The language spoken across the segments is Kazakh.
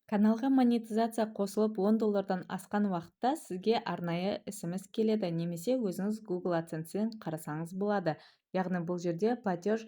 Каналға монетизация қосылып $10 асқан уақытта сізге арнайы SMS келеді, немесе өзіңіз Google AdSense'ден қарасаңыз болады. Яғни бұл жерде платеж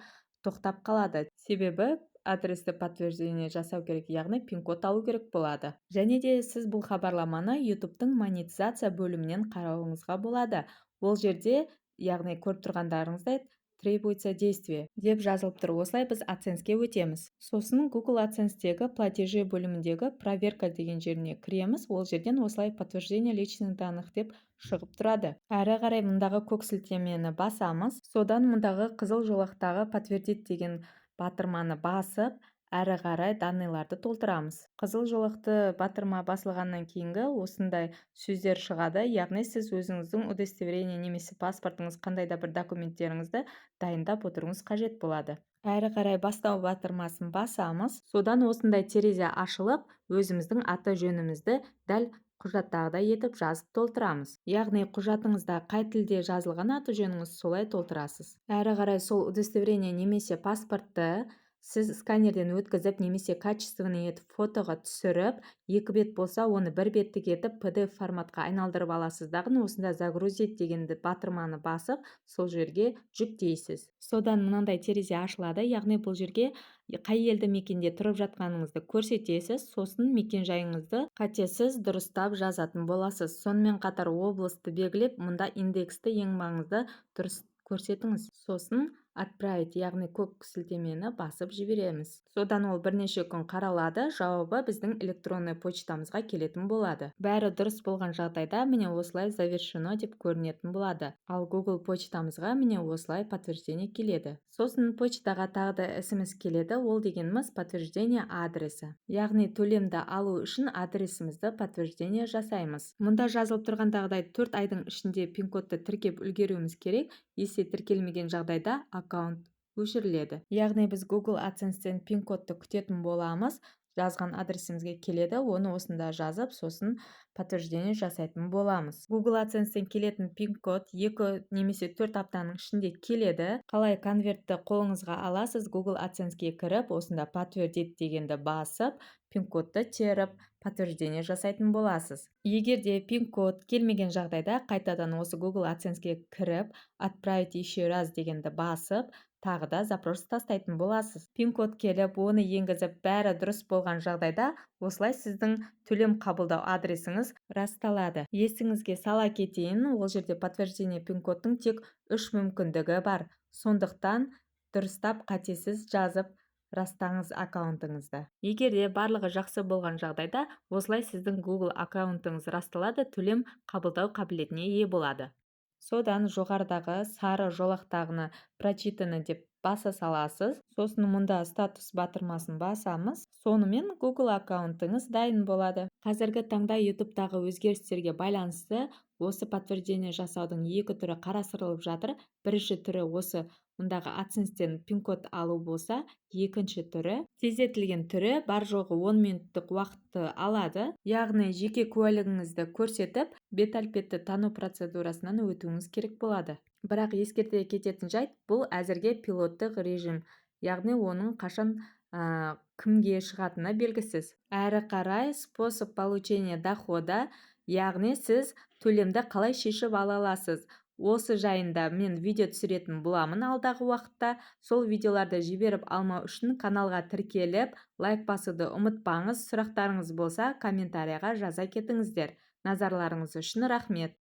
тоқтап қалады. Себебі адресті подтверждение жасау керек, яғни пин-код алу керек болады. Және де сіз бұл хабарламаны YouTube-тың монетизация бөлімінен қарауыңызға болады. Ол жерде, яғни көріп тұрғандарыңыздай, требуется действие деп жазылып тұр. Осылай біз AdSense-ге өтеміз. Сосын Google AdSense-тегі платежи бөліміндегі проверка деген жеріне кіреміз. Ол жерден осылай подтверждение личных данных деп шығып тұрады. Әрі қарай мұндағы көк сілтемені басамыз. Содан мұндағы қызыл жолақтағы подтвердить деген батырманы басып, әрі қарай данныйларды толтырамыз. Қызыл жолақты батырма басылғаннан кейінгі осындай сөздер шығады. Яғни сіз өзіңіздің удостоверение немесе паспортыңыз, қандай да бір документтеріңізді дайындап отыруыңыз қажет болады. Әрі қарай бастау батырмасын басамыз. Содан осындай терезе ашылып, өзіміздің аты жөнімізді дәл құжаттағыдай етіп жазып толтырамыз. Яғни құжатыңызда қай тілде жазылған аты жөніңіз, солай толтырасыз. Әрі қарай сол удостоверение немесе паспортты сіз сканерден өткізіп, немесе качественный етіп фотоға түсіріп, екі бет болса, оны бір беттік етіп PDF форматқа айналдырып аласыз. Дағын осында загрузить дегенді батырманы басып, сол жерге жүктейсіз. Содан мынандай терезе ашылады, яғни бұл жерге қай елді мекенде тұрып жатқаныңызды көрсетесіз, сосын мекен жайыңызды қатесіз дұрыстап жазатын боласыз. Сонымен қатар облысты белгілеп, мұнда индексті ең маңызды дұрыс көрсетіңіз. Сосын отправить, яғни көк сілтемені басып жібереміз. Содан ол бірнеше күн қаралады, жауабы біздің электронный почтамызға келетін болады. Бәрі дұрыс болған жағдайда міне осылай завершено деп көрінетін болады. Ал Google почтамызға міне осылай подтверждение келеді. Сосын почтаға тағы да SMS келеді, ол дегеніміз подтверждение адресі. Яғни төлемді алу үшін адресімізді подтверждение жасаймыз. Мұнда жазылып тұрғандағыдай 4 айдың ішінде пин-кодты тіркеп үлгеруіміз керек. Если тіркелмеген жағдайда аккаунт өшіріледі. Яғни біз Google AdSense-тен пин-кодты күтетін боламыз. Жазған адресімізге келеді, оны осында жазып, сосын подтверждение жасайтын боламыз. Google AdSense-тен келетін пин-код 2 немесе 4 аптаның ішінде келеді. Қалай конвертті қолыңызға аласыз, Google AdSense-ге кіріп, осында подтвердить дегенді басып, пин-кодты теріп, подтверждение жасайтын боласыз. Егер де пин-код келмеген жағдайда, қайтадан осы Google AdSense-ге кіріп, отправить еще раз дегенді басып, тағы да запрос тастайтын боласыз. Пин-код келіп, оны енгізіп, бәрі дұрыс болған жағдайда, осылай сіздің төлем қабылдау адресіңіз расталады. Есіңізге сала кетейін, ол жерде подтверждение пин-кодтың тек 3 мүмкіндігі бар. Сондықтан дұрыстап қатесіз жазып растаңыз аккаунтыңызды. Егер де барлығы жақсы болған жағдайда, осылай сіздің Google аккаунтыңыз расталады, төлем қабылдау қабілетіне ие болады. Содан жоғарыдағы сары жолақтағыны прочитаны деп баса саласыз. Сосын мұнда статус батырмасын басамыз. Сонымен Google аккаунтыңыз дайын болады. Қазіргі таңда YouTube-тағы өзгерістерге байланысты осы подтверждение жасаудың екі түрі қарастырылып жатыр. Бірінші түрі осы мұндағы AdSense-тен пин-код алу болса, екінші түрі тездетілген түрі бар жоғы 10 минуттық уақытты алады. Яғни жеке куәлігіңізді көрсетіп, бет-әлпетті тану процедурасынан өтуіңіз керек болады. Бірақ ескерте кететін жайт, бұл әзірге пилоттық режим, яғни оның қашан кімге шығатыны белгісіз. Әрі қарай способ получения дохода, яғни сіз төлемді қалай шешіп ала аласыз. Осы жайында мен видео түсіретін боламын алдағы уақытта. Сол видеоларды жіберіп алмау үшін каналға тіркеліп, лайк басуды ұмытпаңыз. Сұрақтарыңыз болса, комментарияға жаза кетіңіздер. Назарларыңыз үшін рахмет.